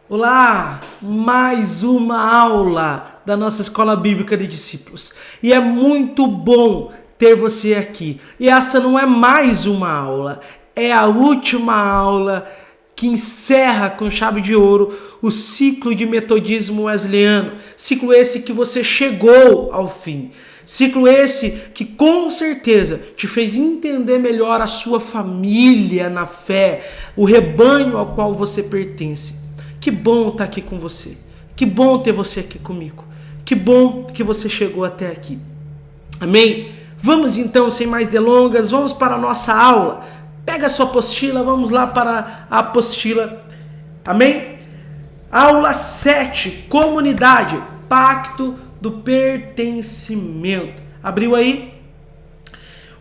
Olá, mais uma aula da nossa Escola Bíblica de Discípulos. E é muito bom ter você aqui. E essa não é mais uma aula, é a última aula que encerra com chave de ouro o ciclo de metodismo wesleyano. Ciclo esse que você chegou ao fim. Ciclo esse que com certeza te fez entender melhor a sua família na fé, o rebanho ao qual você pertence. Que bom estar aqui com você. Que bom ter você aqui comigo. Que bom que você chegou até aqui. Amém? Vamos então, sem mais delongas, vamos para a nossa aula. Pega a sua apostila, vamos lá para a apostila. Amém? Aula 7, comunidade, pacto do pertencimento. Abriu aí?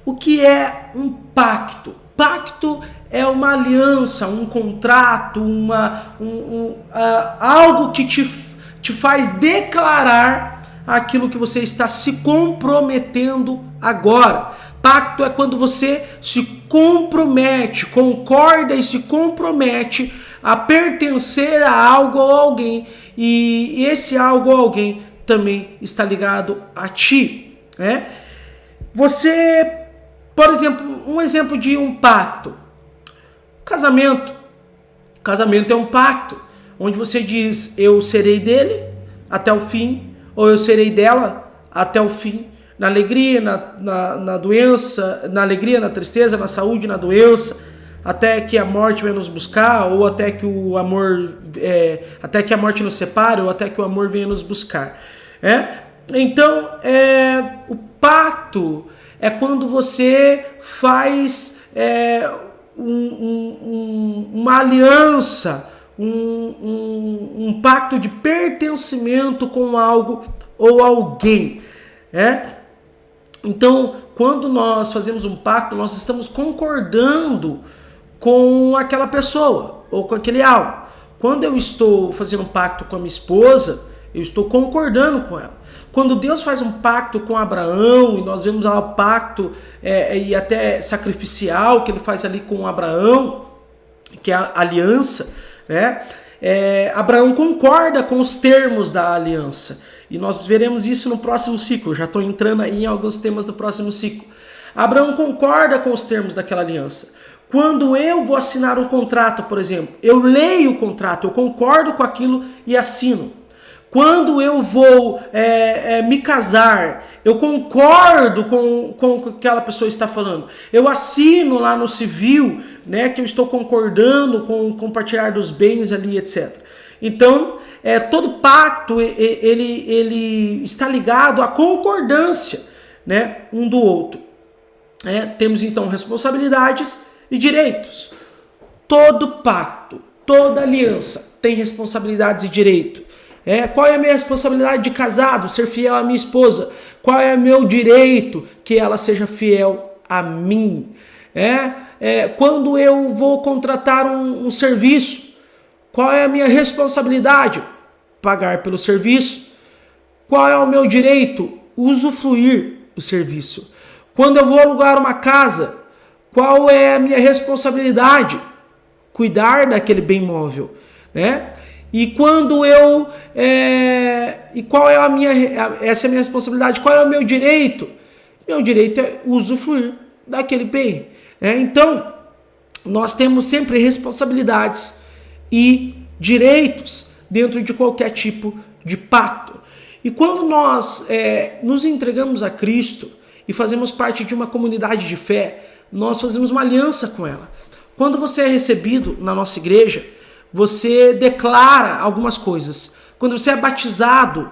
O que é um pacto? Pacto é uma aliança, um contrato, algo que te faz declarar aquilo que você está se comprometendo agora. Pacto é quando você se compromete, concorda e se compromete a pertencer a algo ou alguém. E esse algo ou alguém também está ligado a ti. Né? Você, por exemplo, um exemplo de um pacto. Casamento. Casamento é um pacto, onde você diz, eu serei dele até o fim, ou eu serei dela até o fim, na alegria, na doença, na alegria, na tristeza, na saúde, na doença, até que a morte venha nos buscar, ou até que o amor, até que a morte nos separe, ou até que o amor venha nos buscar. Então, o pacto é quando você faz uma aliança, um pacto de pertencimento com algo ou alguém. Então, quando nós fazemos um pacto, nós estamos concordando com aquela pessoa ou com aquele algo. Quando eu estou fazendo um pacto com a minha esposa, eu estou concordando com ela. Quando Deus faz um pacto com Abraão, e nós vemos lá o pacto e até sacrificial que ele faz ali com Abraão, que é a aliança, né? Abraão concorda com os termos da aliança. E nós veremos isso no próximo ciclo. Já estou entrando aí em alguns temas do próximo ciclo. Abraão concorda com os termos daquela aliança. Quando eu vou assinar um contrato, por exemplo, eu leio o contrato, eu concordo com aquilo e assino. Quando eu vou me casar, eu concordo com o que aquela pessoa está falando. Eu assino lá no civil, né, que eu estou concordando com o compartilhar dos bens ali, etc. Então, todo pacto ele está ligado à concordância, né, um do outro. Temos então responsabilidades e direitos. Todo pacto, toda aliança tem responsabilidades e direitos. Qual é a minha responsabilidade de casado? Ser fiel à minha esposa. Qual é o meu direito? Que ela seja fiel a mim. Quando eu vou contratar um serviço, qual é a minha responsabilidade? Pagar pelo serviço. Qual é o meu direito? Usufruir do serviço. Quando eu vou alugar uma casa, qual é a minha responsabilidade? Cuidar daquele bem móvel, né? E quando eu... e qual é a minha... Essa é a minha responsabilidade. Qual é o meu direito? Meu direito é usufruir daquele bem. Então, nós temos sempre responsabilidades e direitos dentro de qualquer tipo de pacto. E quando nós nos entregamos a Cristo e fazemos parte de uma comunidade de fé, nós fazemos uma aliança com ela. Quando você é recebido na nossa igreja, você declara algumas coisas. Quando você é batizado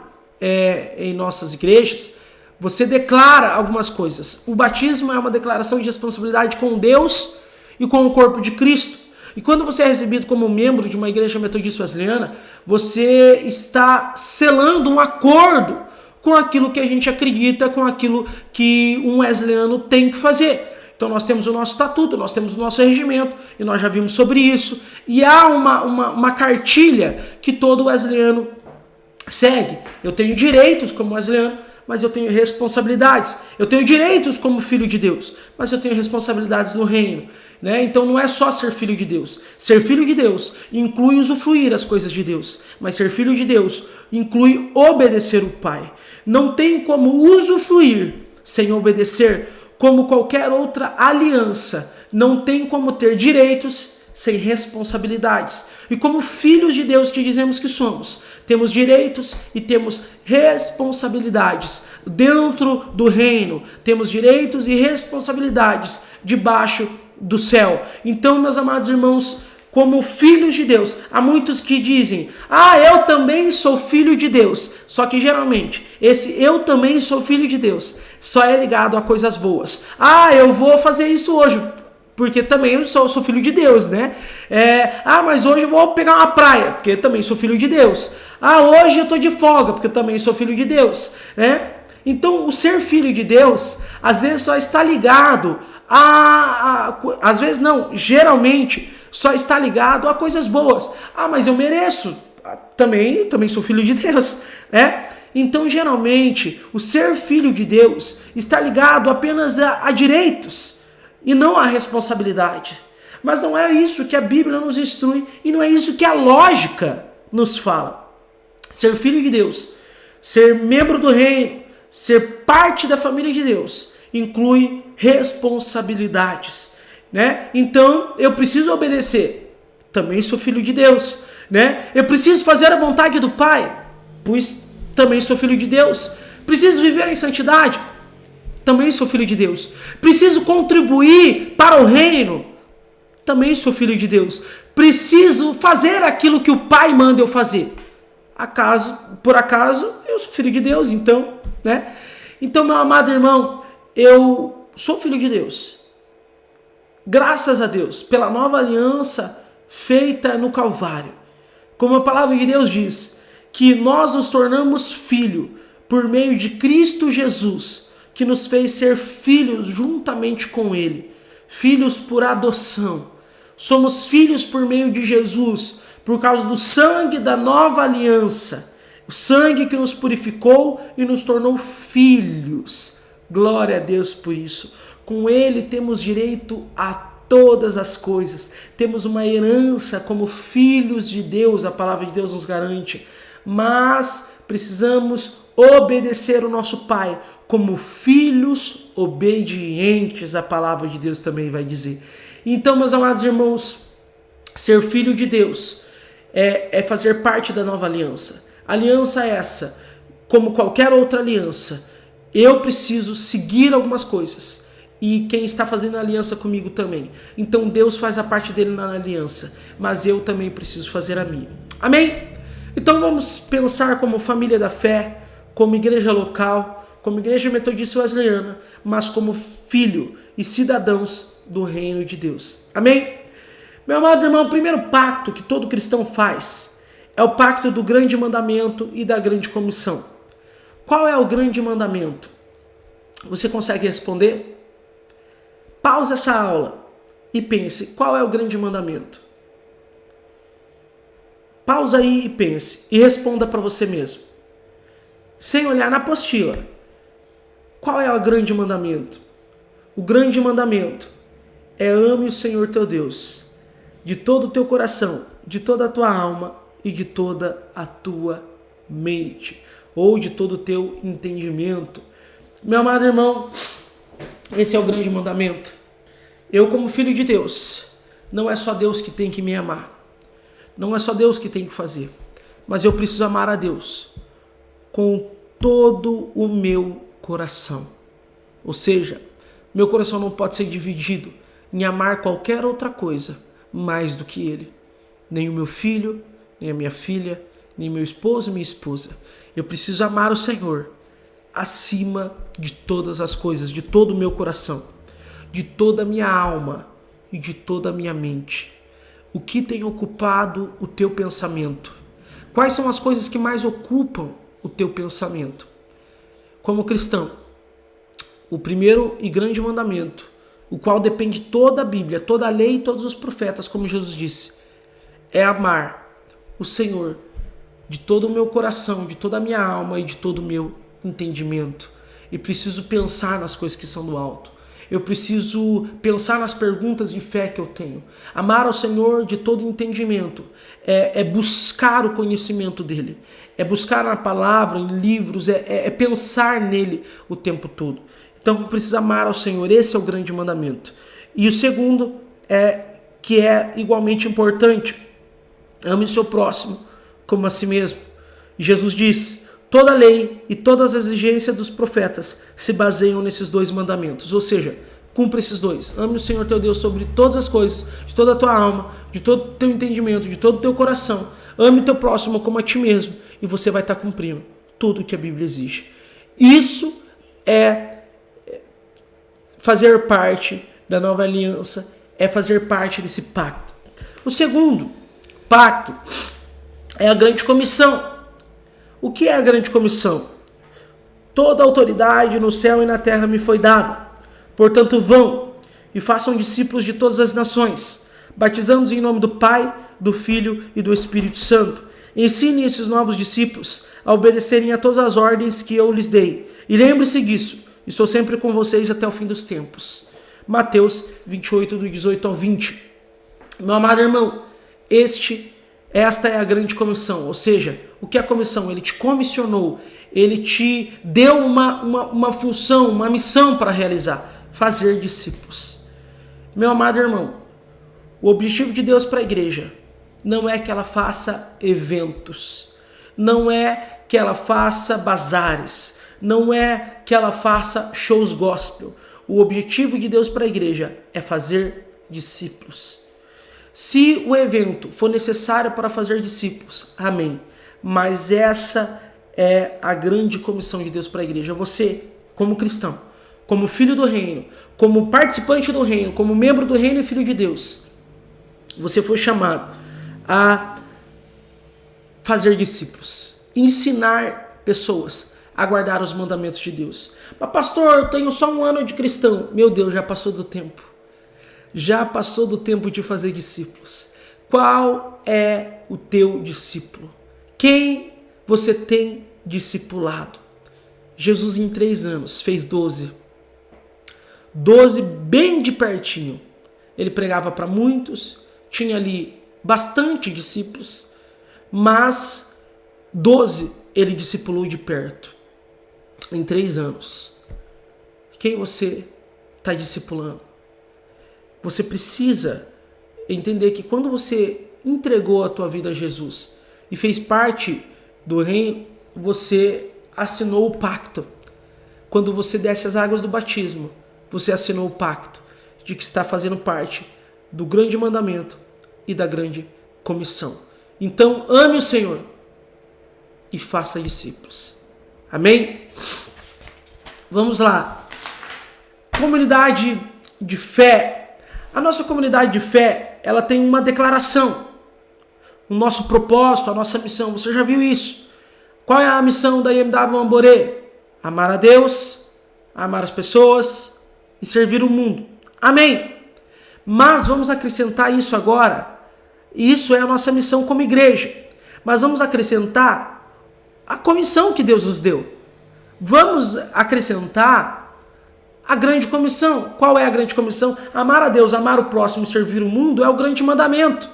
em nossas igrejas, você declara algumas coisas. O batismo é uma declaração de responsabilidade com Deus e com o corpo de Cristo. E quando você é recebido como membro de uma igreja metodista wesleyana, você está selando um acordo com aquilo que a gente acredita, com aquilo que um wesleyano tem que fazer. Então nós temos o nosso estatuto, nós temos o nosso regimento, e nós já vimos sobre isso. E há uma cartilha que todo wesleyano segue. Eu tenho direitos como wesleyano, mas eu tenho responsabilidades. Eu tenho direitos como filho de Deus, mas eu tenho responsabilidades no reino, né? Então não é só ser filho de Deus. Ser filho de Deus inclui usufruir as coisas de Deus, mas ser filho de Deus inclui obedecer o Pai. Não tem como usufruir sem obedecer, como qualquer outra aliança. Não tem como ter direitos sem responsabilidades. E como filhos de Deus que dizemos que somos, temos direitos e temos responsabilidades dentro do reino. Temos direitos e responsabilidades debaixo do céu. Então, meus amados irmãos, como filhos de Deus, há muitos que dizem: eu também sou filho de Deus. Só que geralmente, esse eu também sou filho de Deus só é ligado a coisas boas. Eu vou fazer isso hoje, porque também eu sou filho de Deus, né? Mas hoje eu vou pegar uma praia, porque eu também sou filho de Deus. Hoje eu tô de folga, porque eu também sou filho de Deus, né? Então, o ser filho de Deus, às vezes só está ligado às vezes não, geralmente só está ligado a coisas boas. Mas eu mereço. Também sou filho de Deus, né? Então, geralmente, o ser filho de Deus está ligado apenas a direitos e não a responsabilidade. Mas não é isso que a Bíblia nos instrui e não é isso que a lógica nos fala. Ser filho de Deus, ser membro do reino, ser parte da família de Deus, inclui responsabilidades, né? Então, eu preciso obedecer. Também sou filho de Deus, né? Eu preciso fazer a vontade do Pai, pois também sou filho de Deus. Preciso viver em santidade. Também sou filho de Deus. Preciso contribuir para o reino. Também sou filho de Deus. Preciso fazer aquilo que o Pai manda eu fazer. Por acaso, eu sou filho de Deus, então, né? Então, meu amado irmão, eu sou filho de Deus. Graças a Deus, pela nova aliança feita no Calvário. Como a palavra de Deus diz, que nós nos tornamos filho por meio de Cristo Jesus, que nos fez ser filhos juntamente com Ele, filhos por adoção. Somos filhos por meio de Jesus, por causa do sangue da nova aliança, o sangue que nos purificou e nos tornou filhos. Glória a Deus por isso. Com Ele temos direito a todas as coisas, temos uma herança como filhos de Deus, a palavra de Deus nos garante, mas precisamos obedecer o nosso Pai como filhos obedientes, a palavra de Deus também vai dizer. Então, meus amados irmãos, ser filho de Deus é fazer parte da nova aliança. Aliança essa, como qualquer outra aliança, eu preciso seguir algumas coisas. E quem está fazendo a aliança comigo também. Então Deus faz a parte dele na aliança, mas eu também preciso fazer a minha. Amém? Então vamos pensar como família da fé, como igreja local, como igreja metodista wesleyana, mas como filho e cidadãos do reino de Deus. Amém? Meu amado irmão, o primeiro pacto que todo cristão faz é o pacto do grande mandamento e da grande comissão. Qual é o grande mandamento? Você consegue responder? Pause essa aula e pense, qual é o grande mandamento? Pausa aí e pense e responda para você mesmo. Sem olhar na apostila. Qual é o grande mandamento? O grande mandamento é ame o Senhor teu Deus de todo o teu coração, de toda a tua alma e de toda a tua mente, ou de todo o teu entendimento. Meu amado irmão, esse é o grande mandamento. Eu, como filho de Deus, não é só Deus que tem que me amar. Não é só Deus que tem que fazer. Mas eu preciso amar a Deus com todo o meu coração. Ou seja, meu coração não pode ser dividido em amar qualquer outra coisa mais do que Ele. Nem o meu filho, nem a minha filha, nem meu esposo e minha esposa. Eu preciso amar o Senhor acima de todas as coisas, de todo o meu coração, de toda a minha alma e de toda a minha mente. O que tem ocupado o teu pensamento? Quais são as coisas que mais ocupam o teu pensamento? Como cristão, o primeiro e grande mandamento, o qual depende toda a Bíblia, toda a lei e todos os profetas, como Jesus disse, é amar o Senhor de todo o meu coração, de toda a minha alma e de todo o meu entendimento e preciso pensar nas coisas que são do alto. Eu preciso pensar nas perguntas de fé que eu tenho. Amar ao Senhor de todo entendimento é buscar o conhecimento dele, é buscar na palavra, em livros, é pensar nele o tempo todo. Então eu preciso amar ao Senhor, esse é o grande mandamento. E o segundo, que é igualmente importante, ame o seu próximo como a si mesmo. E Jesus diz: toda a lei e todas as exigências dos profetas se baseiam nesses dois mandamentos. Ou seja, cumpra esses dois. Ame o Senhor teu Deus sobre todas as coisas, de toda a tua alma, de todo o teu entendimento, de todo o teu coração. Ame o teu próximo como a ti mesmo e você vai estar cumprindo tudo o que a Bíblia exige. Isso é fazer parte da nova aliança, é fazer parte desse pacto. O segundo pacto é a grande comissão. O que é a grande comissão? Toda autoridade no céu e na terra me foi dada. Portanto, vão e façam discípulos de todas as nações, batizando-os em nome do Pai, do Filho e do Espírito Santo. Ensine esses novos discípulos a obedecerem a todas as ordens que eu lhes dei. E lembre-se disso, estou sempre com vocês até o fim dos tempos. Mateus 28, do 18 ao 20. Meu amado irmão, esta é a grande comissão, ou seja, o que é a comissão? Ele te comissionou, ele te deu uma função, uma missão para realizar, fazer discípulos. Meu amado irmão, o objetivo de Deus para a igreja não é que ela faça eventos, não é que ela faça bazares, não é que ela faça shows gospel. O objetivo de Deus para a igreja é fazer discípulos. Se o evento for necessário para fazer discípulos, amém. Mas essa é a grande comissão de Deus para a igreja. Você, como cristão, como filho do reino, como participante do reino, como membro do reino e filho de Deus, você foi chamado a fazer discípulos, ensinar pessoas a guardar os mandamentos de Deus. Mas pastor, eu tenho só 1 ano de cristão. Meu Deus, já passou do tempo. Já passou do tempo de fazer discípulos. Qual é o teu discípulo? Quem você tem discipulado? Jesus em 3 anos fez 12. 12 bem de pertinho. Ele pregava para muitos, tinha ali bastante discípulos, mas 12 ele discipulou de perto. Em 3 anos. Quem você está discipulando? Você precisa entender que quando você entregou a tua vida a Jesus e fez parte do reino, você assinou o pacto. Quando você desce as águas do batismo, você assinou o pacto de que está fazendo parte do grande mandamento e da grande comissão. Então, ame o Senhor e faça discípulos. Amém? Vamos lá. Comunidade de fé. A nossa comunidade de fé, ela tem uma declaração. O nosso propósito, a nossa missão. Você já viu isso? Qual é a missão da IMW Amborê? Amar a Deus, amar as pessoas e servir o mundo. Amém? Mas vamos acrescentar isso agora. Isso é a nossa missão como igreja. Mas vamos acrescentar a comissão que Deus nos deu. Vamos acrescentar a grande comissão. Qual é a grande comissão? Amar a Deus, amar o próximo e servir o mundo é o grande mandamento.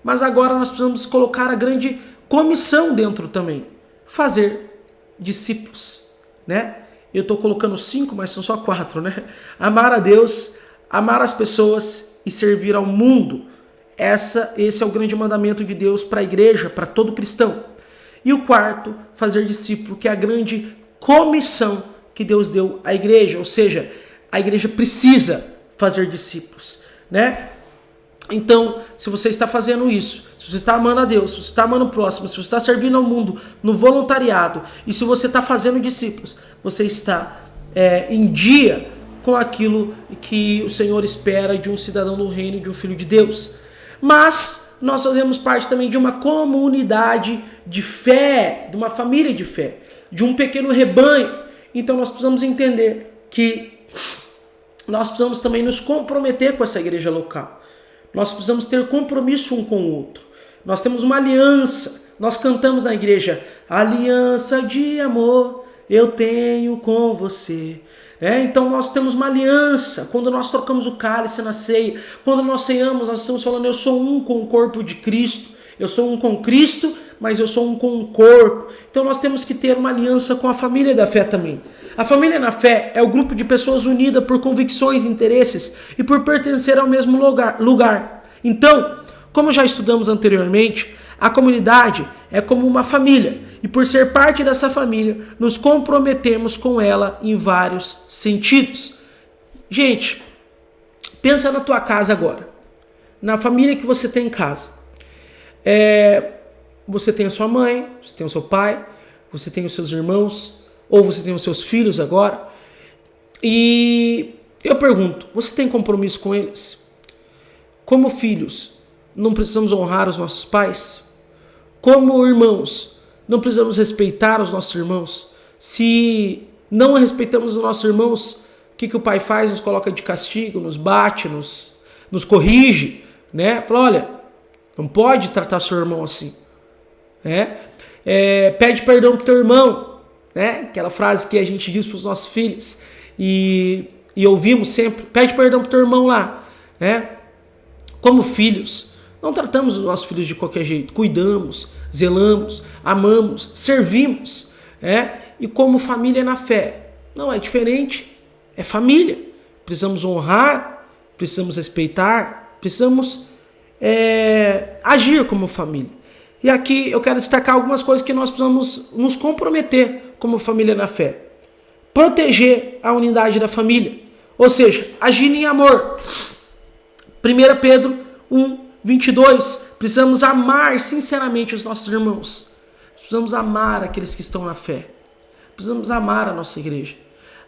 Mas agora nós precisamos colocar a grande comissão dentro também. Fazer discípulos, né? Eu estou colocando 5, mas são só 4, né? Amar a Deus, amar as pessoas e servir ao mundo. Esse é o grande mandamento de Deus para a igreja, para todo cristão. E o quarto, fazer discípulo, que é a grande comissão que Deus deu à igreja, ou seja, a igreja precisa fazer discípulos, né? Então, se você está fazendo isso, se você está amando a Deus, se você está amando o próximo, se você está servindo ao mundo no voluntariado, e se você está fazendo discípulos, você está em dia com aquilo que o Senhor espera de um cidadão do reino, de um filho de Deus. Mas nós fazemos parte também de uma comunidade de fé, de uma família de fé, de um pequeno rebanho. Então nós precisamos entender que nós precisamos também nos comprometer com essa igreja local. Nós precisamos ter compromisso um com o outro. Nós temos uma aliança. Nós cantamos na igreja, aliança de amor eu tenho com você. Então nós temos uma aliança. Quando nós trocamos o cálice na ceia, quando nós ceiamos, nós estamos falando, eu sou um com o corpo de Cristo. Eu sou um com Cristo, mas eu sou um com o corpo. Então nós temos que ter uma aliança com a família da fé também. A família na fé é o grupo de pessoas unidas por convicções, interesses e por pertencer ao mesmo lugar. Então, como já estudamos anteriormente, a comunidade é como uma família. E por ser parte dessa família, nos comprometemos com ela em vários sentidos. Gente, pensa na tua casa agora. Na família que você tem em casa. Você tem a sua mãe, você tem o seu pai, você tem os seus irmãos, ou você tem os seus filhos agora. E eu pergunto, você tem compromisso com eles? Como filhos, não precisamos honrar os nossos pais? Como irmãos, não precisamos respeitar os nossos irmãos? Se não respeitamos os nossos irmãos, o que o pai faz? Nos coloca de castigo, nos bate, nos corrige, Fala, olha, não pode tratar seu irmão assim. Pede perdão pro teu irmão, Aquela frase que a gente diz para os nossos filhos e ouvimos sempre, pede perdão pro teu irmão lá, Como filhos, não tratamos os nossos filhos de qualquer jeito, cuidamos, zelamos, amamos, servimos, E como família na fé, não é diferente, é família. Precisamos honrar, precisamos respeitar, precisamos agir como família. E aqui eu quero destacar algumas coisas que nós precisamos nos comprometer como família na fé. Proteger a unidade da família, ou seja, agir em amor. 1 Pedro 1:22, precisamos amar sinceramente os nossos irmãos. Precisamos amar aqueles que estão na fé. Precisamos amar a nossa igreja.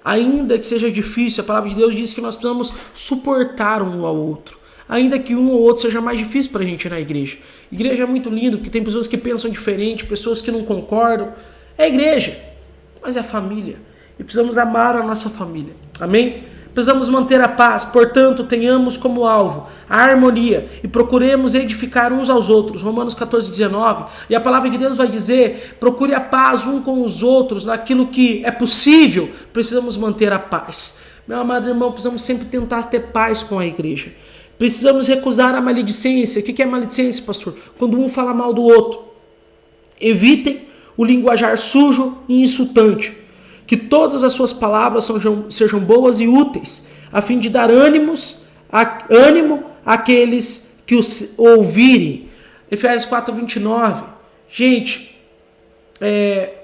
Ainda que seja difícil, a palavra de Deus diz que nós precisamos suportar um ao outro. Ainda que um ou outro seja mais difícil para a gente ir na igreja. Igreja é muito lindo, porque tem pessoas que pensam diferente, pessoas que não concordam. É igreja, mas é família. E precisamos amar a nossa família. Amém? Precisamos manter a paz, portanto, tenhamos como alvo a harmonia e procuremos edificar uns aos outros. Romanos 14:19. E a palavra de Deus vai dizer, procure a paz um com os outros, naquilo que é possível, precisamos manter a paz. Meu amado irmão, precisamos sempre tentar ter paz com a igreja. Precisamos recusar a maledicência. O que é maledicência, pastor? Quando um fala mal do outro. Evitem o linguajar sujo e insultante. Que todas as suas palavras sejam boas e úteis, a fim de dar ânimo àqueles que os ouvirem. Efésios 4:29. Gente,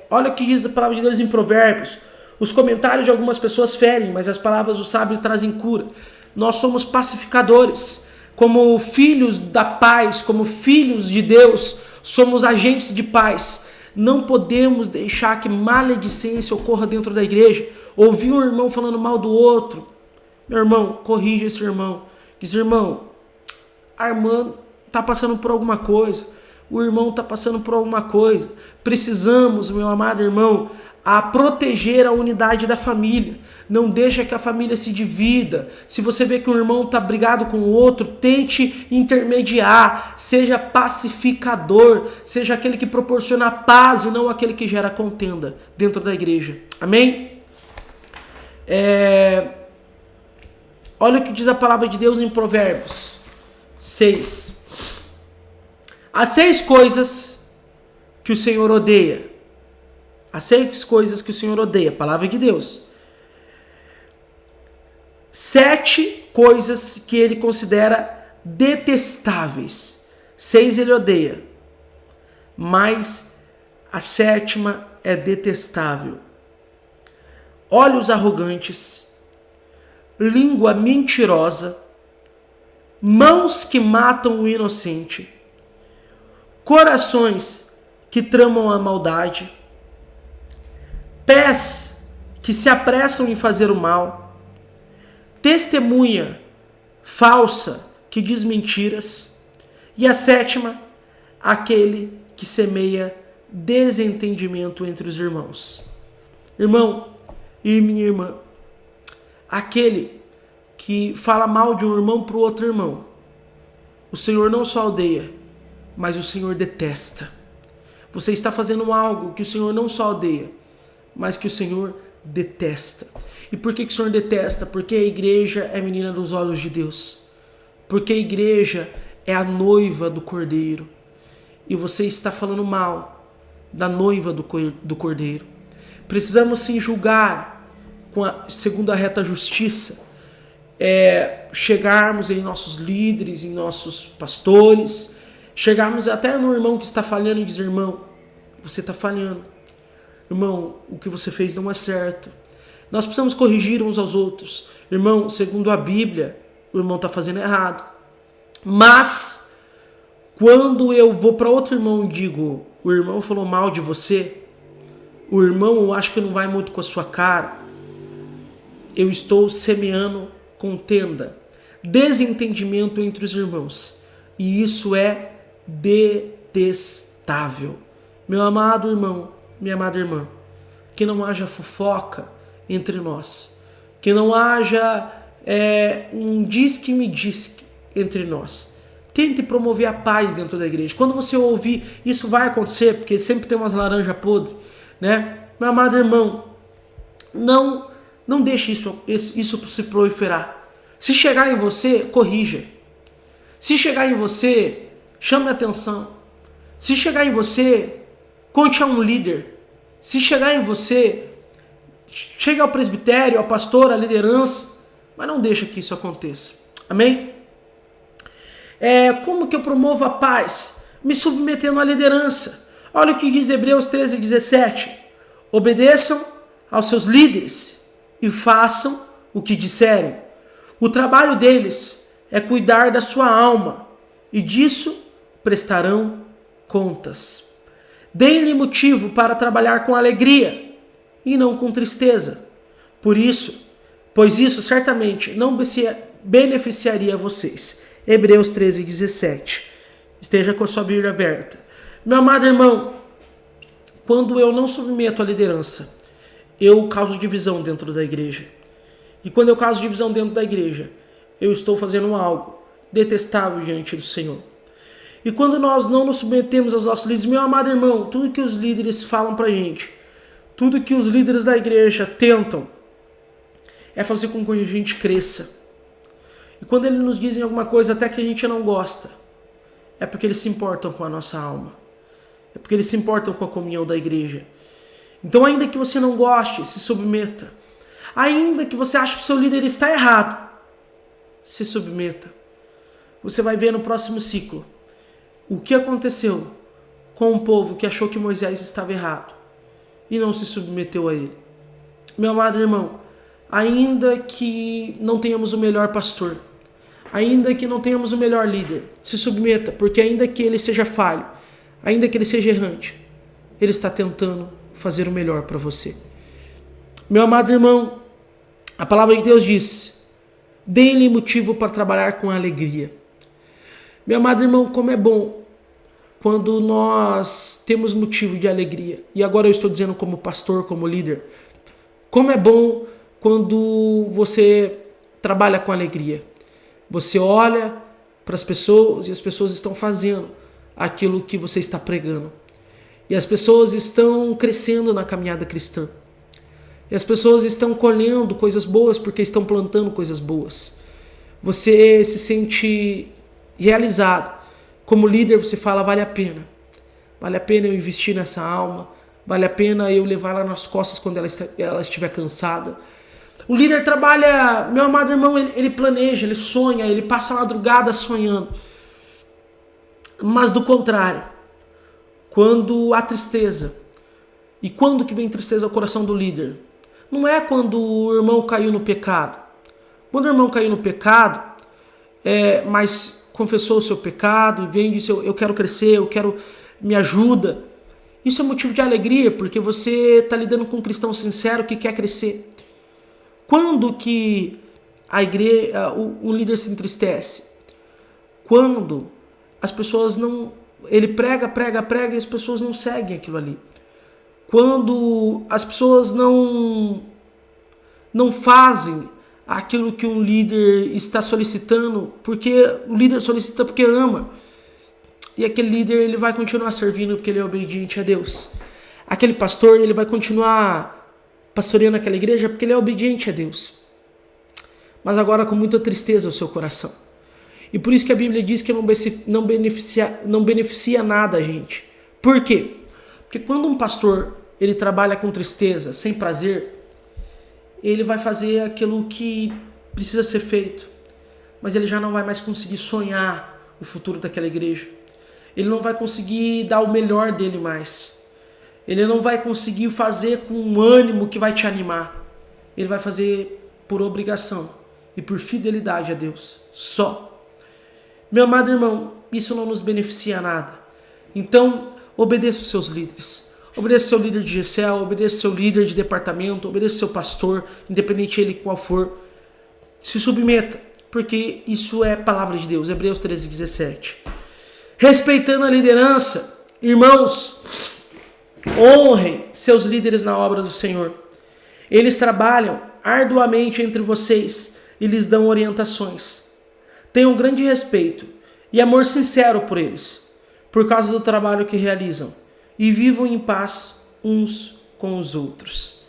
olha o que diz a palavra de Deus em Provérbios. Os comentários de algumas pessoas ferem, mas as palavras do sábio trazem cura. Nós somos pacificadores. Como filhos da paz, como filhos de Deus, somos agentes de paz. Não podemos deixar que maledicência ocorra dentro da igreja. Ouvir um irmão falando mal do outro. Meu irmão, corrija esse irmão. Diz, irmão, a irmã está passando por alguma coisa. O irmão está passando por alguma coisa. Precisamos, meu amado irmão, proteger a unidade da família. Não deixa que a família se divida. Se você vê que um irmão está brigado com o outro, tente intermediar. Seja pacificador. Seja aquele que proporciona paz e não aquele que gera contenda dentro da igreja. Amém? Olha o que diz a palavra de Deus em Provérbios 6. Há 6 coisas que o Senhor odeia. Há 6 coisas que o Senhor odeia. Palavra de Deus. 7 coisas que ele considera detestáveis. 6 ele odeia. Mas a 7ª é detestável. Olhos arrogantes, língua mentirosa, mãos que matam o inocente, corações que tramam a maldade, pés que se apressam em fazer o mal, testemunha falsa que diz mentiras, e a 7ª, aquele que semeia desentendimento entre os irmãos. Irmão e minha irmã, aquele que fala mal de um irmão para o outro irmão, o Senhor não só odeia, mas o Senhor detesta. Você está fazendo algo que o Senhor não só odeia, mas que o Senhor detesta. E por que o Senhor detesta? Porque a igreja é menina dos olhos de Deus. Porque a igreja é a noiva do Cordeiro. E você está falando mal da noiva do Cordeiro. Precisamos sim julgar segundo a reta justiça. Chegarmos em nossos líderes, em nossos pastores, chegarmos até no irmão que está falhando e dizer: irmão, você está falhando. Irmão, o que você fez não é certo. Nós precisamos corrigir uns aos outros. Irmão, segundo a Bíblia, o irmão está fazendo errado. Mas, quando eu vou para outro irmão e digo: o irmão falou mal de você, o irmão eu acho que não vai muito com a sua cara, eu estou semeando contenda, desentendimento entre os irmãos. E isso é detestável. Meu amado irmão, minha amada irmã, que não haja fofoca entre nós, que não haja um diz-que-me-diz entre nós. Tente promover a paz dentro da igreja. Quando você ouvir, isso vai acontecer, porque sempre tem umas laranjas podres, né? Meu amado irmão, não deixe isso se proliferar. Se chegar em você, corrija. Se chegar em você, chame a atenção. Se chegar em você, conte a um líder. Se chegar em você, chegue ao presbitério, ao pastor, à liderança, mas não deixe que isso aconteça. Amém? Como que eu promovo a paz? Me submetendo à liderança. Olha o que diz Hebreus 13:17. Obedeçam aos seus líderes e façam o que disserem. O trabalho deles é cuidar da sua alma, e disso prestarão contas. Deem-lhe motivo para trabalhar com alegria e não com tristeza. Pois isso certamente não beneficiaria vocês. Hebreus 13:17. Esteja com a sua Bíblia aberta. Meu amado irmão, quando eu não submeto à liderança, eu causo divisão dentro da igreja. E quando eu causo divisão dentro da igreja, eu estou fazendo algo detestável diante do Senhor. E quando nós não nos submetemos aos nossos líderes, meu amado irmão, tudo que os líderes falam pra gente, tudo que os líderes da igreja tentam, é fazer com que a gente cresça. E quando eles nos dizem alguma coisa até que a gente não gosta, é porque eles se importam com a nossa alma. É porque eles se importam com a comunhão da igreja. Então, ainda que você não goste, se submeta. Ainda que você ache que o seu líder está errado, se submeta. Você vai ver no próximo ciclo o que aconteceu com o povo que achou que Moisés estava errado e não se submeteu a ele. Meu amado irmão, ainda que não tenhamos o melhor pastor, ainda que não tenhamos o melhor líder, se submeta, porque ainda que ele seja falho, ainda que ele seja errante, ele está tentando fazer o melhor para você. Meu amado irmão, a palavra de Deus diz: deem-lhe motivo para trabalhar com alegria. Meu amado irmão, como é bom quando nós temos motivo de alegria. E agora eu estou dizendo como pastor, como líder. Como é bom quando você trabalha com alegria. Você olha para as pessoas e as pessoas estão fazendo aquilo que você está pregando. E as pessoas estão crescendo na caminhada cristã. E as pessoas estão colhendo coisas boas porque estão plantando coisas boas. Você se sente realizado. Como líder você fala: vale a pena. Vale a pena eu investir nessa alma. Vale a pena eu levar ela nas costas quando ela estiver cansada. O líder trabalha, meu amado irmão, ele planeja, ele sonha, ele passa a madrugada sonhando. Mas do contrário, quando há tristeza, e quando que vem tristeza ao coração do líder? Não é quando o irmão caiu no pecado. Quando o irmão caiu no pecado, mas confessou o seu pecado e vem e disse: eu quero crescer, eu quero, me ajuda. Isso é motivo de alegria, porque você está lidando com um cristão sincero que quer crescer. Quando que a igreja, o líder se entristece? Quando as pessoas não... Ele prega e as pessoas não seguem aquilo ali. Quando as pessoas não fazem aquilo que um líder está solicitando, porque o líder solicita porque ama. E aquele líder, ele vai continuar servindo porque ele é obediente a Deus. Aquele pastor, ele vai continuar pastoreando aquela igreja porque ele é obediente a Deus. Mas agora com muita tristeza no seu coração. E por isso que a Bíblia diz que não beneficia nada a gente. Por quê? Porque quando um pastor ele trabalha com tristeza, sem prazer, ele vai fazer aquilo que precisa ser feito. Mas ele já não vai mais conseguir sonhar o futuro daquela igreja. Ele não vai conseguir dar o melhor dele mais. Ele não vai conseguir fazer com um ânimo que vai te animar. Ele vai fazer por obrigação e por fidelidade a Deus. Só. Meu amado irmão, isso não nos beneficia nada. Então, obedeça os seus líderes. Obedeça seu líder de GCL, obedeça seu líder de departamento, obedeça seu pastor, independente ele qual for. Se submeta, porque isso é palavra de Deus. Hebreus 13:17. Respeitando a liderança, irmãos, honrem seus líderes na obra do Senhor. Eles trabalham arduamente entre vocês e lhes dão orientações. Tenham grande respeito e amor sincero por eles, por causa do trabalho que realizam, e vivam em paz uns com os outros.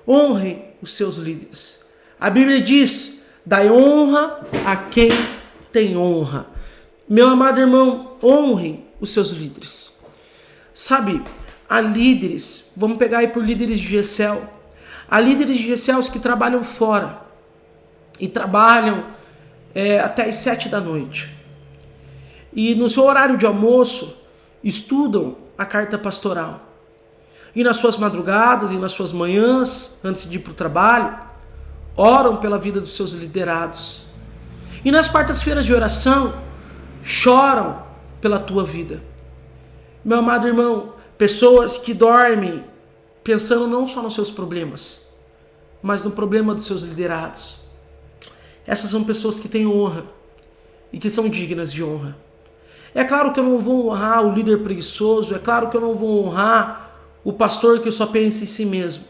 Honrem os seus líderes. A Bíblia diz: dai honra a quem tem honra. Meu amado irmão, honrem os seus líderes. Sabe, há líderes, vamos pegar aí por líderes de GCL. Há líderes de GCL que trabalham fora e trabalham até as 7 da noite. E no seu horário de almoço, estudam a carta pastoral. E nas suas madrugadas e nas suas manhãs, antes de ir para o trabalho, oram pela vida dos seus liderados. E nas quartas-feiras de oração, choram pela tua vida. Meu amado irmão, pessoas que dormem pensando não só nos seus problemas, mas no problema dos seus liderados. Essas são pessoas que têm honra e que são dignas de honra. É claro que eu não vou honrar o líder preguiçoso, é claro que eu não vou honrar o pastor que só pensa em si mesmo.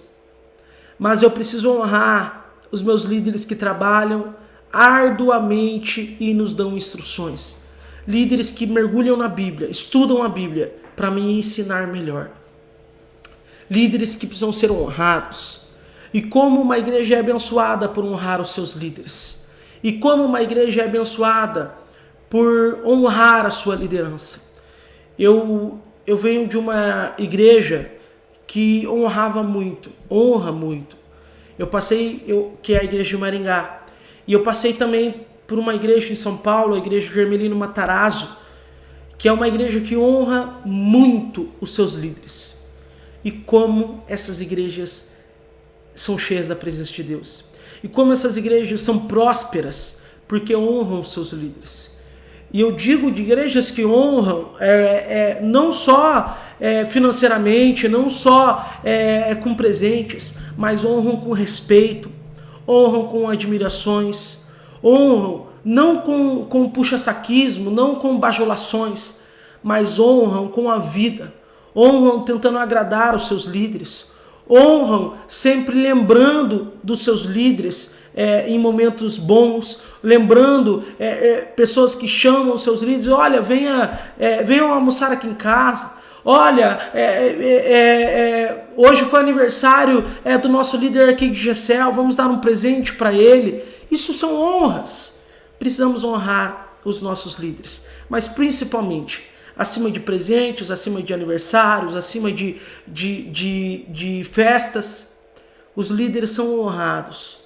Mas eu preciso honrar os meus líderes que trabalham arduamente e nos dão instruções. Líderes que mergulham na Bíblia, estudam a Bíblia para me ensinar melhor. Líderes que precisam ser honrados. E como uma igreja é abençoada por honrar os seus líderes. E como uma igreja é abençoada por honrar a sua liderança. Eu venho de uma igreja que honra muito. Que é a igreja de Maringá. E eu passei também por uma igreja em São Paulo, a igreja de Hermelino Matarazzo, que é uma igreja que honra muito os seus líderes. E como essas igrejas são cheias da presença de Deus. E como essas igrejas são prósperas, porque honram os seus líderes. E eu digo de igrejas que honram não só financeiramente, não só com presentes, mas honram com respeito, honram com admirações, honram não com puxa-saquismo, não com bajulações, mas honram com a vida, honram tentando agradar os seus líderes, honram sempre lembrando dos seus líderes em momentos bons, lembrando pessoas que chamam os seus líderes: olha, venham almoçar aqui em casa, olha, hoje foi aniversário do nosso líder aqui de GCL, vamos dar um presente para ele. Isso são honras. Precisamos honrar os nossos líderes, mas principalmente, acima de presentes, acima de aniversários, acima de festas, os líderes são honrados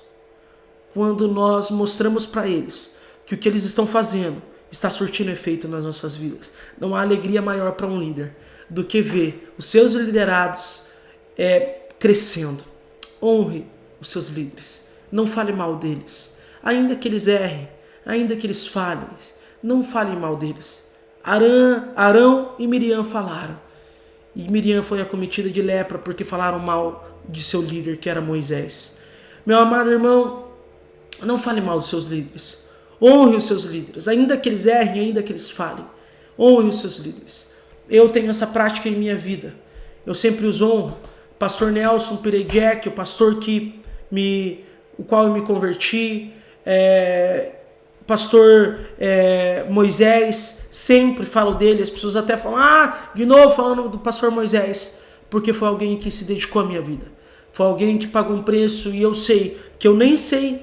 quando nós mostramos para eles que o que eles estão fazendo está surtindo efeito nas nossas vidas. Não há alegria maior para um líder do que ver os seus liderados crescendo. Honre os seus líderes. Não fale mal deles. Ainda que eles errem, ainda que eles falhem, não falem mal deles. Arão e Miriam falaram. E Miriam foi acometida de lepra porque falaram mal de seu líder, que era Moisés. Meu amado irmão, não fale mal dos seus líderes. Honre os seus líderes. Ainda que eles errem, ainda que eles falem. Honre os seus líderes. Eu tenho essa prática em minha vida. Eu sempre os honro. Pastor Nelson Perejack, o pastor o qual eu me converti. Pastor Moisés, sempre falo dele. As pessoas até falam: de novo falando do pastor Moisés, porque foi alguém que se dedicou à minha vida, Foi alguém que pagou um preço e eu sei que eu nem sei.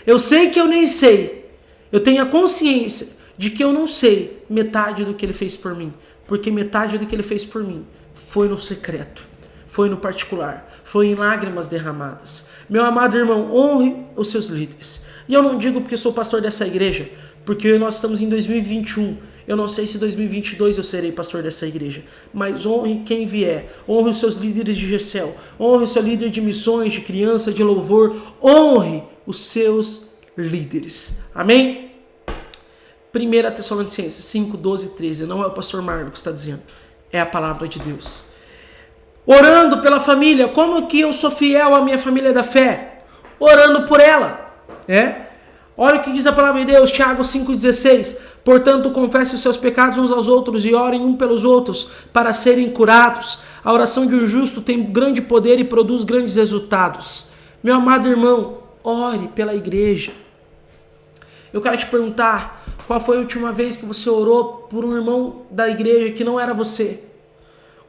Eu sei que eu nem sei. Eu tenho a consciência de que eu não sei metade do que ele fez por mim. Porque metade do que ele fez por mim foi no secreto, foi no particular, foi em lágrimas derramadas. Meu amado irmão, honre os seus líderes. E eu não digo porque sou pastor dessa igreja, porque nós estamos em 2021. Eu não sei se em 2022 eu serei pastor dessa igreja. Mas honre quem vier. Honre os seus líderes de GECEL. Honre o seu líder de missões, de criança, de louvor. Honre os seus líderes. Amém? 1 Tessalonicenses 5, 12 e 13. Não é o pastor Marlon que está dizendo. É a palavra de Deus. Orando pela família. Como que eu sou fiel à minha família da fé? Orando por ela. Olha o que diz a palavra de Deus. Tiago 5,16. Portanto, confesse os seus pecados uns aos outros e orem um pelos outros para serem curados. A oração de um justo tem grande poder e produz grandes resultados. Meu amado irmão, ore pela igreja. Eu quero te perguntar, qual foi a última vez que você orou por um irmão da igreja que não era você?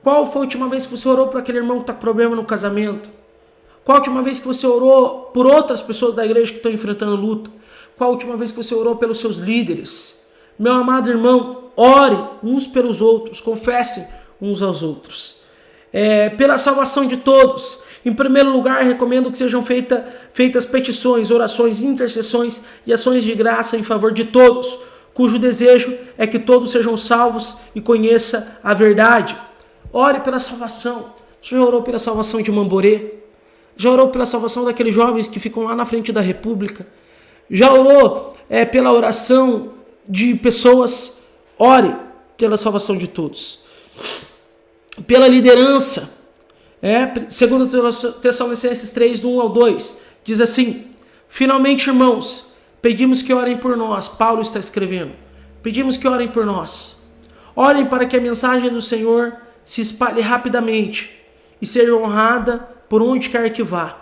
Qual foi a última vez que você orou por aquele irmão que está com problema no casamento? Qual a última vez que você orou por outras pessoas da igreja que estão enfrentando luta? Qual a última vez que você orou pelos seus líderes? Meu amado irmão, ore uns pelos outros, confessem uns aos outros. Pela salvação de todos. Em primeiro lugar, recomendo que sejam feitas petições, orações, intercessões e ações de graça em favor de todos, cujo desejo é que todos sejam salvos e conheçam a verdade. Ore pela salvação. Você já orou pela salvação de Mamborê? Já orou pela salvação daqueles jovens que ficam lá na frente da República? Já orou pela oração de pessoas? Ore pela salvação de todos. Pela liderança. Segundo Tessalonicenses 3, do 1 ao 2, diz assim: finalmente, irmãos, pedimos que orem por nós. Paulo está escrevendo. Pedimos que orem por nós. Orem para que a mensagem do Senhor se espalhe rapidamente e seja honrada por onde quer que vá,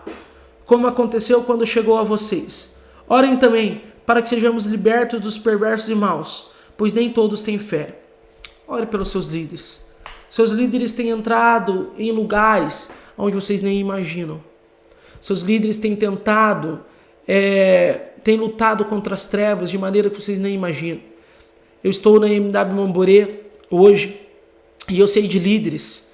como aconteceu quando chegou a vocês. Orem também para que sejamos libertos dos perversos e maus, pois nem todos têm fé. Ore pelos seus líderes. Seus líderes têm entrado em lugares onde vocês nem imaginam. Seus líderes têm tentado, têm lutado contra as trevas de maneira que vocês nem imaginam. Eu estou na MW Mamborê hoje e eu sei de líderes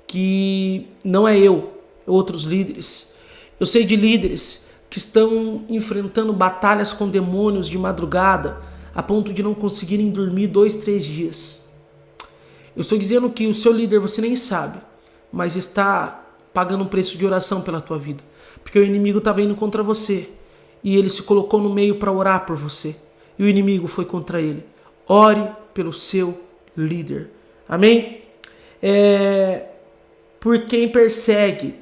que não é eu, outros líderes. Eu sei de líderes que estão enfrentando batalhas com demônios de madrugada a ponto de não conseguirem dormir 2, 3 dias. Eu estou dizendo que o seu líder você nem sabe, mas está pagando um preço de oração pela tua vida, porque o inimigo estava indo contra você e ele se colocou no meio para orar por você e o inimigo foi contra ele. Ore pelo seu líder. Amém? Por quem persegue.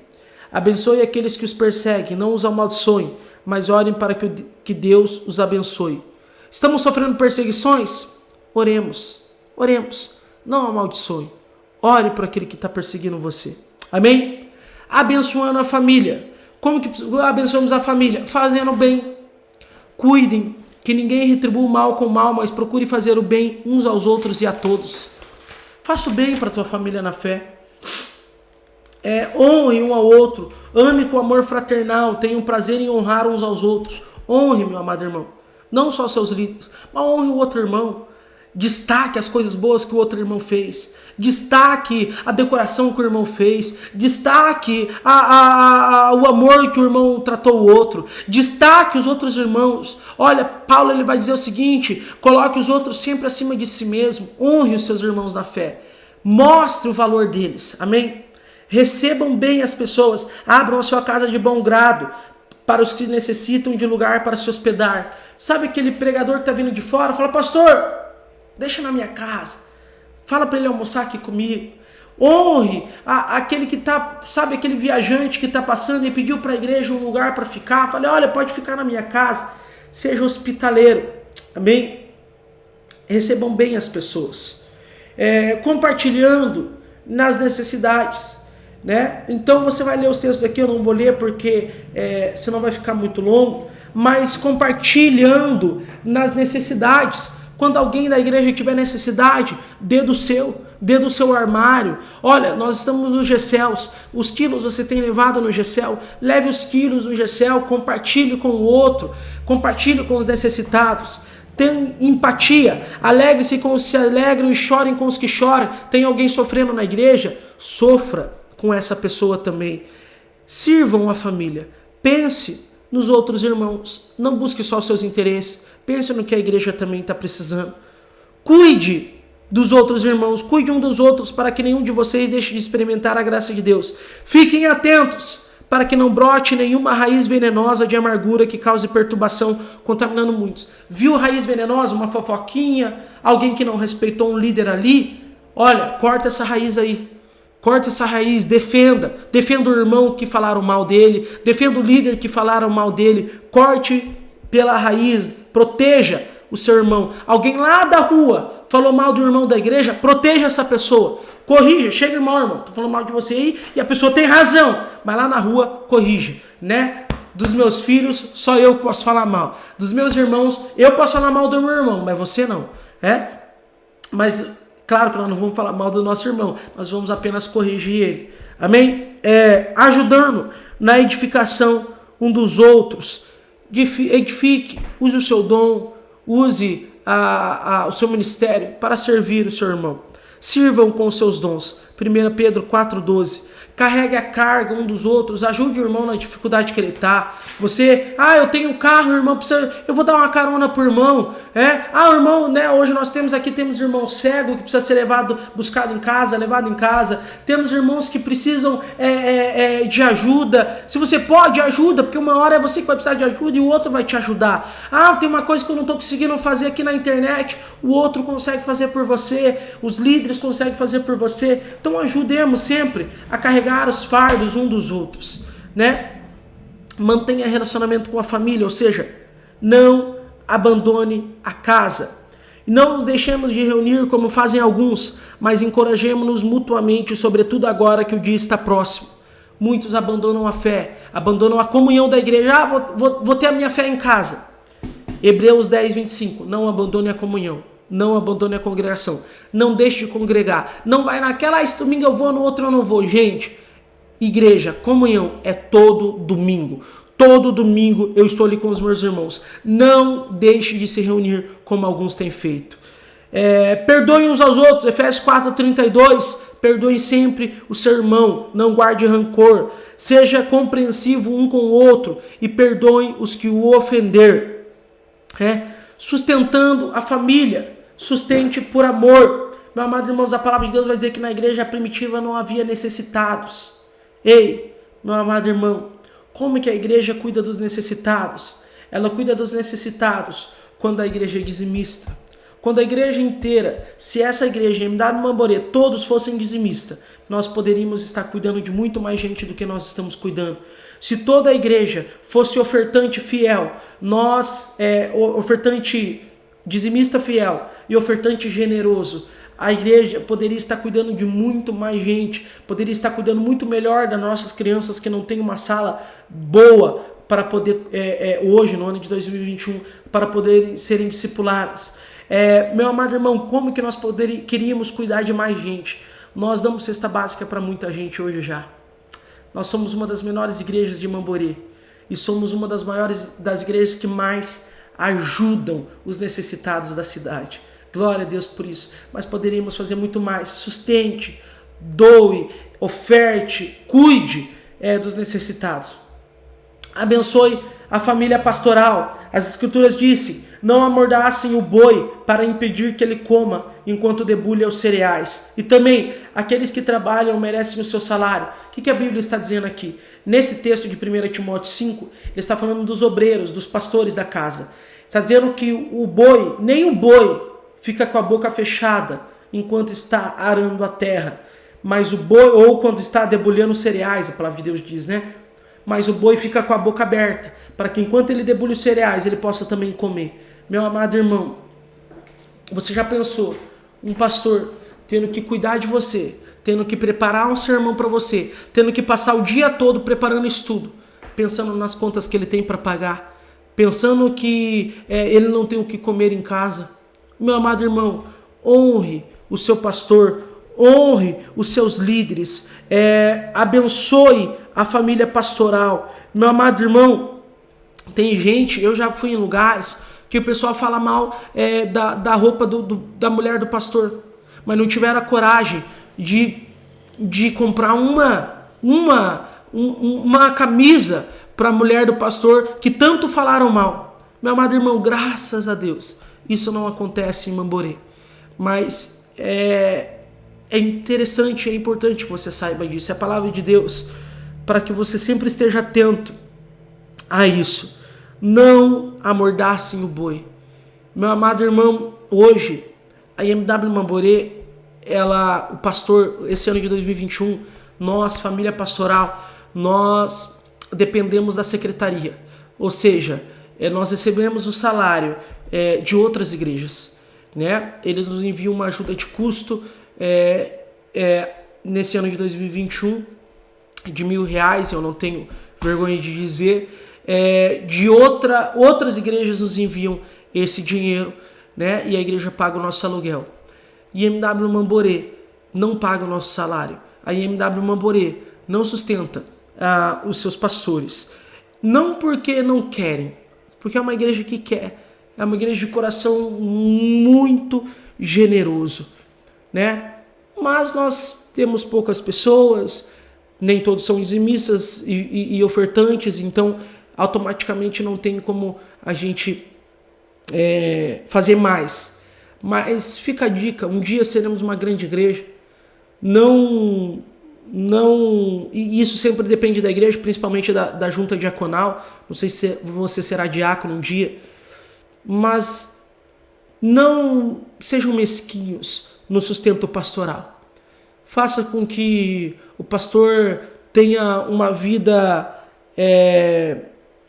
Abençoe aqueles que os perseguem, não os amaldiçoem, mas orem para que Deus os abençoe. Estamos sofrendo perseguições? Oremos, não amaldiçoe. Ore por aquele que está perseguindo você. Amém? Abençoando a família. Como que abençoamos a família? Fazendo o bem. Cuidem, que ninguém retribua o mal com o mal, mas procure fazer o bem uns aos outros e a todos. Faça o bem para a tua família na fé. Honre um ao outro. Ame com amor fraternal. Tenha um prazer em honrar uns aos outros. Honre, meu amado irmão. Não só seus líderes, mas honre o outro irmão. Destaque as coisas boas que o outro irmão fez. Destaque a decoração que o irmão fez. Destaque o amor que o irmão tratou o outro. Destaque os outros irmãos. Olha, Paulo ele vai dizer o seguinte: coloque os outros sempre acima de si mesmo. Honre os seus irmãos na fé. Mostre o valor deles. Amém? Recebam bem as pessoas. Abram a sua casa de bom grado para os que necessitam de lugar para se hospedar. Sabe aquele pregador que está vindo de fora? Fala: pastor, deixa na minha casa. Fala para ele almoçar aqui comigo. Honre aquele que está, sabe, aquele viajante que está passando e pediu para a igreja um lugar para ficar. Fale: olha, pode ficar na minha casa. Seja hospitaleiro. Amém? Recebam bem as pessoas. Compartilhando nas necessidades. Né? Então você vai ler os textos aqui, eu não vou ler porque senão vai ficar muito longo. Mas compartilhando nas necessidades. Quando alguém da igreja tiver necessidade, dê do seu. dentro do seu armário. Olha, nós estamos no GCELs, os quilos você tem levado no GCEL, leve os quilos no GCEL, compartilhe com o outro, compartilhe com os necessitados. Tenha empatia, alegre-se com os que se alegram e chorem com os que choram. Tem alguém sofrendo na igreja? Sofra com essa pessoa também. Sirvam a família, pense nos outros irmãos, não busque só os seus interesses, pense no que a igreja também está precisando. Cuide dos outros irmãos, cuide um dos outros para que nenhum de vocês deixe de experimentar a graça de Deus. Fiquem atentos para que não brote nenhuma raiz venenosa de amargura que cause perturbação, contaminando muitos. Viu raiz venenosa, uma fofoquinha, alguém que não respeitou um líder ali? Olha, corta essa raiz aí. Corta essa raiz, defenda o irmão que falaram mal dele, defenda o líder que falaram mal dele, corte pela raiz, proteja o seu irmão. Alguém lá da rua falou mal do irmão da igreja, proteja essa pessoa, corrija, chega irmão, tô falando mal de você aí e a pessoa tem razão, mas lá na rua corrija, né? Dos meus filhos, só eu posso falar mal. Dos meus irmãos, eu posso falar mal do meu irmão, mas você não, Mas claro que nós não vamos falar mal do nosso irmão, nós vamos apenas corrigir ele. Amém? Ajudando na edificação um dos outros. Edifique, use o seu dom, use o seu ministério para servir o seu irmão. Sirvam com os seus dons. 1 Pedro 4,12. Carregue a carga um dos outros, ajude o irmão na dificuldade que ele está. Você, eu tenho um carro, irmão, eu vou dar uma carona pro irmão. O irmão, né? Hoje nós temos irmão cego que precisa ser buscado em casa, levado em casa. Temos irmãos que precisam de ajuda. Se você pode, ajuda, porque uma hora é você que vai precisar de ajuda e o outro vai te ajudar. Tem uma coisa que eu não estou conseguindo fazer aqui na internet, o outro consegue fazer por você, os líderes conseguem fazer por você. Então ajudemos sempre a carregar os fardos um dos outros, né? Mantenha relacionamento com a família, ou seja, não abandone a casa. Não nos deixemos de reunir como fazem alguns, mas encorajemos-nos mutuamente, sobretudo agora que o dia está próximo. Muitos abandonam a fé, abandonam a comunhão da igreja. Vou ter a minha fé em casa. Hebreus 10:25, não abandone a comunhão. Não abandone a congregação. Não deixe de congregar. Não vai naquela, esse domingo eu vou, no outro eu não vou. Gente, igreja, comunhão é todo domingo. Todo domingo eu estou ali com os meus irmãos. Não deixe de se reunir como alguns têm feito. Perdoem uns aos outros. Efésios 4:32. Perdoe sempre o seu irmão. Não guarde rancor. Seja compreensivo um com o outro. E perdoem os que o ofender. Sustentando a família. Sustente por amor. Meu amado irmãos, a palavra de Deus vai dizer que na igreja primitiva não havia necessitados. Ei, meu amado irmão, como que a igreja cuida dos necessitados? Ela cuida dos necessitados quando a igreja é dizimista. Quando a igreja inteira, se essa igreja em Mamborê todos fossem dizimistas, nós poderíamos estar cuidando de muito mais gente do que nós estamos cuidando. Se toda a igreja fosse ofertante fiel, ofertante dizimista fiel e ofertante generoso, a igreja poderia estar cuidando de muito mais gente, poderia estar cuidando muito melhor das nossas crianças que não tem uma sala boa para poder, hoje, no ano de 2021, para poderem serem discipuladas. Meu amado irmão, como que nós queríamos cuidar de mais gente? Nós damos cesta básica para muita gente hoje já. Nós somos uma das menores igrejas de Mamborê e somos uma das maiores das igrejas que mais ajudam os necessitados da cidade. Glória a Deus por isso. Mas poderíamos fazer muito mais. Sustente, doe, oferte, cuide dos necessitados. Abençoe a família pastoral. As escrituras dizem: não amordaçem o boi para impedir que ele coma enquanto debulha os cereais. E também, aqueles que trabalham merecem o seu salário. O que a Bíblia está dizendo aqui? Nesse texto de 1 Timóteo 5, ele está falando dos obreiros, dos pastores da casa. Está dizendo que nem o boi fica com a boca fechada enquanto está arando a terra. Mas o boi, ou quando está debulhando os cereais, a palavra de Deus diz, né? Mas o boi fica com a boca aberta, para que enquanto ele debulha os cereais, ele possa também comer. Meu amado irmão, você já pensou um pastor tendo que cuidar de você, tendo que preparar um sermão para você, tendo que passar o dia todo preparando estudo, pensando nas contas que ele tem para pagar, pensando que ele não tem o que comer em casa? Meu amado irmão, honre o seu pastor, honre os seus líderes, abençoe a família pastoral. Meu amado irmão, tem gente, eu já fui em lugares que o pessoal fala mal da roupa da mulher do pastor, mas não tiveram a coragem de comprar uma camisa para a mulher do pastor que tanto falaram mal. Meu amado irmão, graças a Deus, isso não acontece em Mamborê. Mas é interessante, é importante que você saiba disso. É a palavra de Deus para que você sempre esteja atento a isso. Não amordacem o boi. Meu amado irmão, hoje a IMW Mamborê, o pastor, esse ano de 2021, nós, família pastoral, nós dependemos da secretaria. Ou seja, nós recebemos o salário de outras igrejas, né? Eles nos enviam uma ajuda de custo nesse ano de 2021 de R$1.000, eu não tenho vergonha de dizer. Outras igrejas nos enviam esse dinheiro, né? E a igreja paga o nosso aluguel. IMW Mamborê não paga o nosso salário. A IMW Mamborê não sustenta os seus pastores. Não porque não querem, porque é uma igreja que quer. É uma igreja de coração muito generoso, né? Mas nós temos poucas pessoas, nem todos são dizimistas e ofertantes, então automaticamente não tem como a gente fazer mais. Mas fica a dica, um dia seremos uma grande igreja. E isso sempre depende da igreja, principalmente da junta diaconal. Não sei se você será diácono um dia, mas não sejam mesquinhos no sustento pastoral. Faça com que o pastor tenha uma vida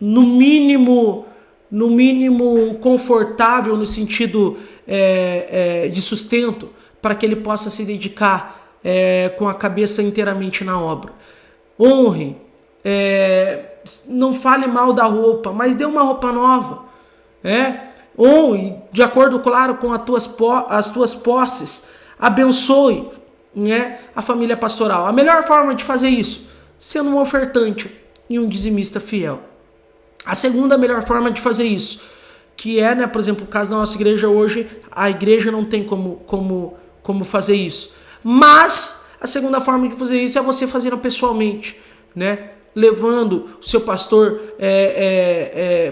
no mínimo confortável, no sentido de sustento, para que ele possa se dedicar com a cabeça inteiramente na obra. Honre, não fale mal da roupa, mas dê uma roupa nova. Honre, de acordo, claro, com as tuas posses. Abençoe, né, a família pastoral. A melhor forma de fazer isso, sendo um ofertante e um dizimista fiel. A segunda melhor forma de fazer isso, que né, por exemplo, o caso da nossa igreja hoje, a igreja não tem como fazer isso. Mas a segunda forma de fazer isso é você fazendo pessoalmente, né? Levando o seu pastor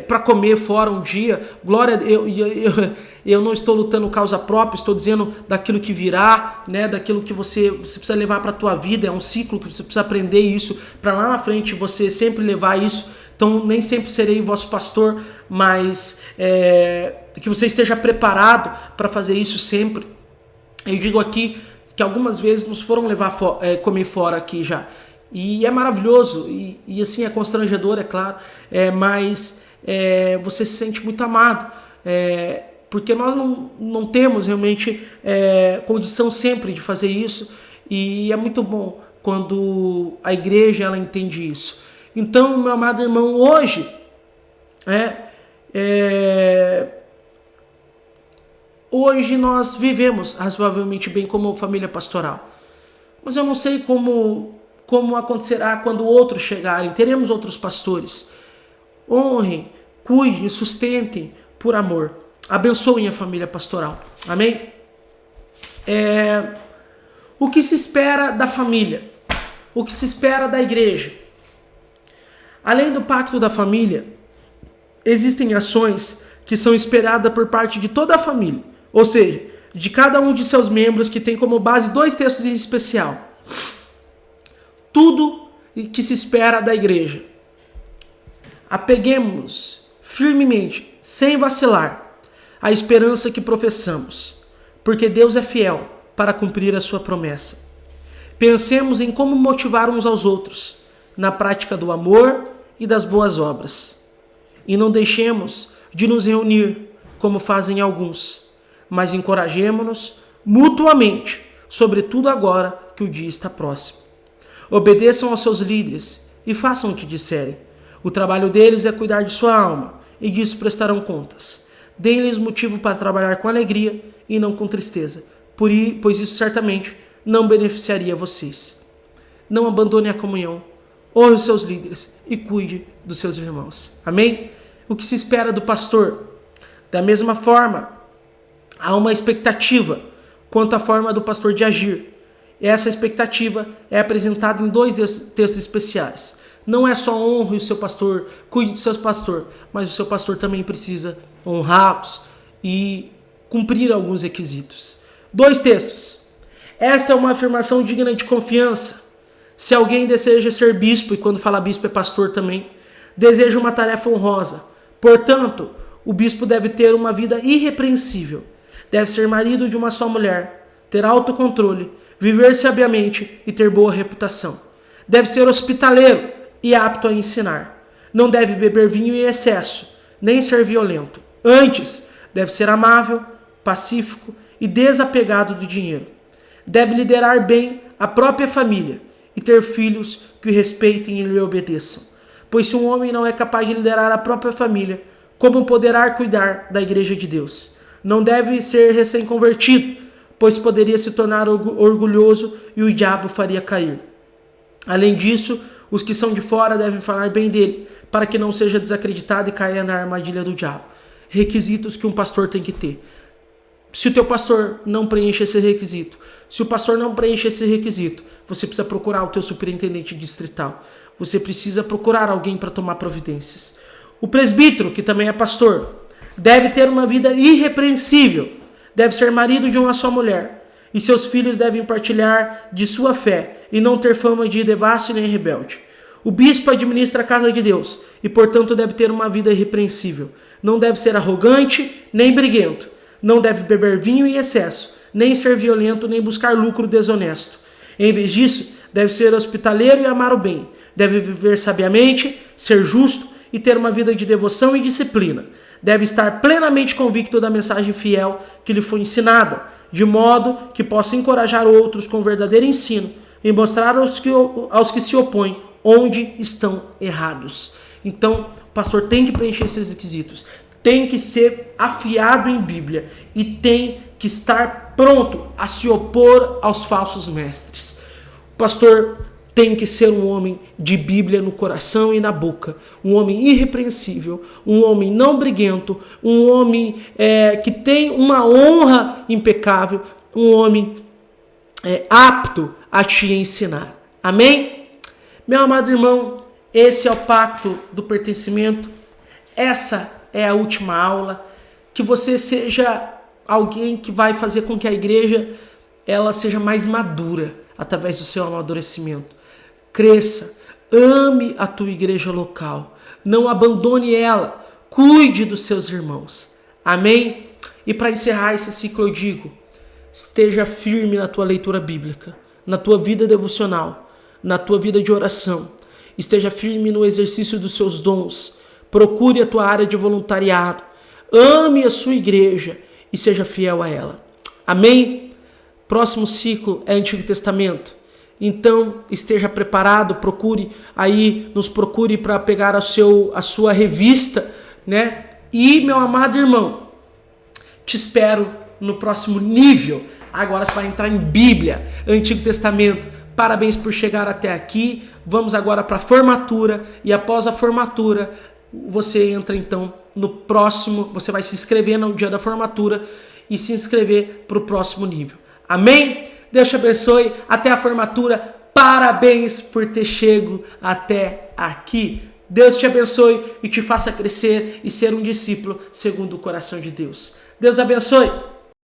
para comer fora um dia. Glória, eu não estou lutando causa própria, estou dizendo daquilo que virá, né? Daquilo que você precisa levar para a tua vida. É um ciclo que você precisa aprender isso, para lá na frente você sempre levar isso. Então nem sempre serei vosso pastor, mas que você esteja preparado para fazer isso sempre. Eu digo aqui que algumas vezes nos foram levar comer fora aqui já. E é maravilhoso, e assim é constrangedor, é claro, mas você se sente muito amado, porque nós não temos realmente condição sempre de fazer isso, e é muito bom quando a igreja ela entende isso. Então, meu amado irmão, hoje hoje nós vivemos razoavelmente bem como família pastoral, mas eu não sei como acontecerá quando outros chegarem. Teremos outros pastores. Honrem, cuidem, sustentem por amor. Abençoem a família pastoral. Amém? O que se espera da família? O que se espera da igreja? Além do pacto da família, existem ações que são esperadas por parte de toda a família. Ou seja, de cada um de seus membros, que tem como base 2 textos em especial. Tudo que se espera da igreja. Apeguemos-nos firmemente, sem vacilar, à esperança que professamos, porque Deus é fiel para cumprir a sua promessa. Pensemos em como motivar uns aos outros, na prática do amor e das boas obras. E não deixemos de nos reunir, como fazem alguns, mas encorajemo-nos mutuamente, sobretudo agora que o dia está próximo. Obedeçam aos seus líderes e façam o que disserem. O trabalho deles é cuidar de sua alma, e disso prestarão contas. Deem-lhes motivo para trabalhar com alegria e não com tristeza, pois isso certamente não beneficiaria vocês. Não abandone a comunhão, honre os seus líderes e cuide dos seus irmãos. Amém? O que se espera do pastor? Da mesma forma, há uma expectativa quanto à forma do pastor de agir. Essa expectativa é apresentada em 2 textos especiais. Não é só honre o seu pastor, cuide do seu pastor, mas o seu pastor também precisa honrá-los e cumprir alguns requisitos. 2 textos. Esta é uma afirmação digna de confiança. Se alguém deseja ser bispo, e quando fala bispo é pastor também, deseja uma tarefa honrosa. Portanto, o bispo deve ter uma vida irrepreensível. Deve ser marido de uma só mulher, ter autocontrole, viver sabiamente e ter boa reputação. Deve ser hospitaleiro e apto a ensinar. Não deve beber vinho em excesso, nem ser violento. Antes, deve ser amável, pacífico e desapegado do dinheiro. Deve liderar bem a própria família e ter filhos que o respeitem e lhe obedeçam. Pois se um homem não é capaz de liderar a própria família, como poderá cuidar da igreja de Deus? Não deve ser recém-convertido, pois poderia se tornar orgulhoso e o diabo faria cair. Além disso, os que são de fora devem falar bem dele, para que não seja desacreditado e caia na armadilha do diabo. Requisitos que um pastor tem que ter. Se o teu pastor não preenche esse requisito, você precisa procurar o teu superintendente distrital. Você precisa procurar alguém para tomar providências. O presbítero, que também é pastor, deve ter uma vida irrepreensível. Deve ser marido de uma só mulher. E seus filhos devem partilhar de sua fé e não ter fama de devasso nem rebelde. O bispo administra a casa de Deus e, portanto, deve ter uma vida irrepreensível. Não deve ser arrogante nem briguento. Não deve beber vinho em excesso, nem ser violento, nem buscar lucro desonesto. Em vez disso, deve ser hospitaleiro e amar o bem. Deve viver sabiamente, ser justo e ter uma vida de devoção e disciplina. Deve estar plenamente convicto da mensagem fiel que lhe foi ensinada, de modo que possa encorajar outros com verdadeiro ensino e mostrar aos que se opõem onde estão errados. Então, o pastor tem que preencher esses requisitos, tem que ser afiado em Bíblia e tem que estar pronto a se opor aos falsos mestres. O pastor tem que ser um homem de Bíblia no coração e na boca, um homem irrepreensível, um homem não briguento, um homem que tem uma honra impecável, um homem apto a te ensinar. Amém? Meu amado irmão, esse é o pacto do pertencimento, essa é a última aula, que você seja alguém que vai fazer com que a igreja ela seja mais madura através do seu amadurecimento. Cresça, ame a tua igreja local, não abandone ela, cuide dos seus irmãos. Amém? E para encerrar esse ciclo eu digo, esteja firme na tua leitura bíblica, na tua vida devocional, na tua vida de oração, esteja firme no exercício dos seus dons, procure a tua área de voluntariado, ame a sua igreja e seja fiel a ela. Amém? Próximo ciclo é Antigo Testamento. Então, esteja preparado, nos procure para pegar a sua revista, né? E, meu amado irmão, te espero no próximo nível. Agora você vai entrar em Bíblia, Antigo Testamento. Parabéns por chegar até aqui. Vamos agora para a formatura e após a formatura, você entra então no próximo, você vai se inscrever no dia da formatura e se inscrever para o próximo nível. Amém? Deus te abençoe, até a formatura, parabéns por ter chegado até aqui. Deus te abençoe e te faça crescer e ser um discípulo segundo o coração de Deus. Deus abençoe.